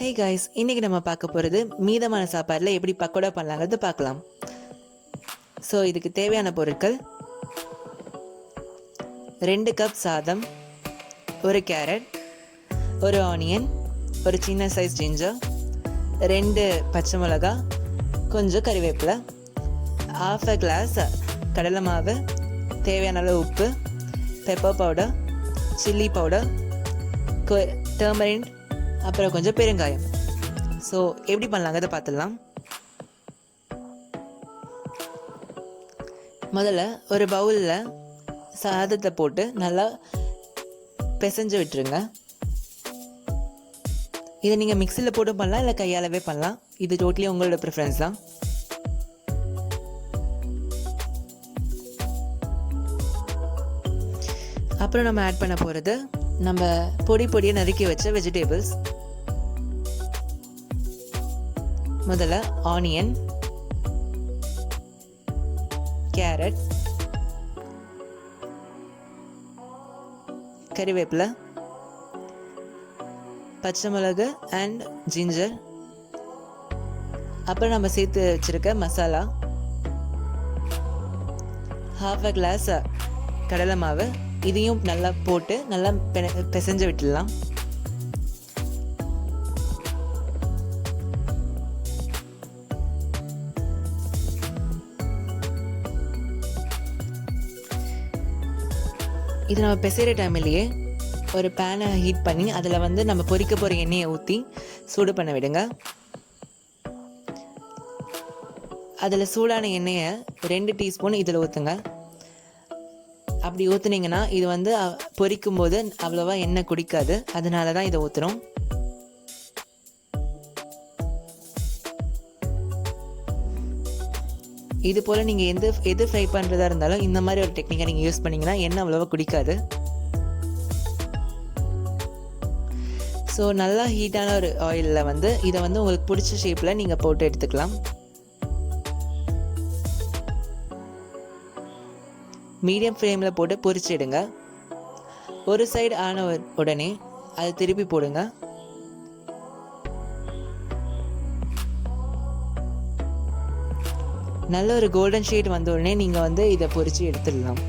Hey guys, இன்றைக்கி நம்ம பார்க்க போகிறது மீதமான சாப்பாடில் எப்படி பக்கோடா பண்ணலாங்கிறது பார்க்கலாம். ஸோ இதுக்கு தேவையான பொருட்கள் 2 கப் சாதம், 1 கேரட், 1 ஆனியன், ஒரு சின்ன சைஸ் ஜிஞ்சர், 2 பச்சை மிளகா, கொஞ்சம் கறிவேப்பிலை, 1/2 கிளாஸ் கடலை மாவு, தேவையான அளவு உப்பு, pepper powder, chilli powder, turmeric, அப்புறம் கொஞ்சம் பெருங்காயம். ஸோ எப்படி பண்ணலாங்கிறத பார்த்துடலாம். முதல்ல ஒரு பவுலில் சாதத்தை போட்டு நல்லா பிசைஞ்சு விட்டுருங்க. இதை நீங்கள் மிக்சியில் போட்டு பண்ணலாம், இல்லை கையாலவே பண்ணலாம். இது டோட்டலி உங்களோட ப்ரிஃபரன்ஸ் தான். அப்புறம் நம்ம ஆட் பண்ண போகிறது நம்ம பொடியை நறுக்கி வச்ச வெஜிடபிள்ஸ். முதல்ல ஆனியன், கேரட், கறிவேப்பிலை, பச்சை மிளகு அண்ட் ஜிஞ்சர், அப்புறம் நம்ம சேர்த்து வச்சிருக்க மசாலா, 1/2 கிளாஸ் கடலை மாவு. இதையும் நல்லா போட்டு நல்லா பிசைஞ்சு விட்டுடலாம். இது நம்ம பிசைகிற டைம்லேயே ஒரு பேனை ஹீட் பண்ணி அதில் நம்ம பொரிக்க போகிற எண்ணெயை ஊற்றி சூடு பண்ண விடுங்க. அதில் சூடான எண்ணெயை 2 டீஸ்பூன் இதில் ஊற்றுங்க. அப்படி ஊற்றுனீங்கன்னா இது பொரிக்கும் போது அவ்வளோவா எண்ணெய் குடிக்காது. அதனால தான் இதை ஊற்றுறோம். இது போல் நீங்கள் எது ஃப்ரை பண்ணுறதா இருந்தாலும் இந்த மாதிரி ஒரு டெக்னிக்கை நீங்கள் யூஸ் பண்ணிங்கன்னா எண்ணெய் அவ்வளோவா குடிக்காது. ஸோ நல்லா ஹீட்டான ஒரு ஆயிலில் இதை உங்களுக்கு பிடிச்ச ஷேப்பில் நீங்கள் போட்டு எடுத்துக்கலாம். மீடியம் ஃப்ளேமில் போட்டு பொரிச்சிடுங்க. ஒரு சைடு ஆன உடனே அதை திருப்பி போடுங்க. நல்ல ஒரு கோல்டன் ஷேட் வந்த உடனே நீங்கள் இதை பொரிச்சு எடுத்துடலாம்.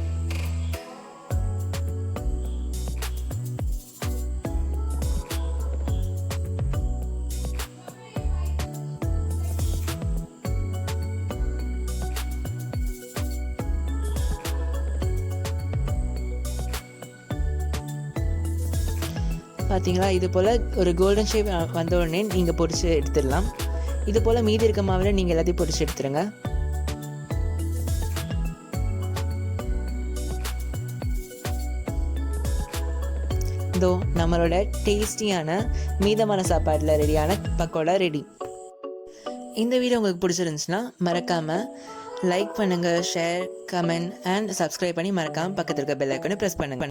பார்த்தீங்களா, இது போல் ஒரு கோல்டன் ஷேப் வந்த உடனே நீங்கள் பொரிச்சு எடுத்துடலாம். இது போல் மீதி இருக்க மாவில் நீங்கள் எல்லாத்தையும் பொரிச்சு எடுத்துருங்க. இதோ நம்மளோட டேஸ்டியான மீதமான சாப்பாடில் ரெடியான பக்கோடா ரெடி. இந்த வீடியோ உங்களுக்கு பிடிச்சிருந்துச்சுன்னா மறக்காமல் லைக் பண்ணுங்கள், ஷேர், கமெண்ட் அண்ட் சப்ஸ்கிரைப் பண்ணி மறக்காமல் பக்கத்தில் இருக்க பெல் ஐக்கானை ப்ரெஸ் பண்ணுங்கள்.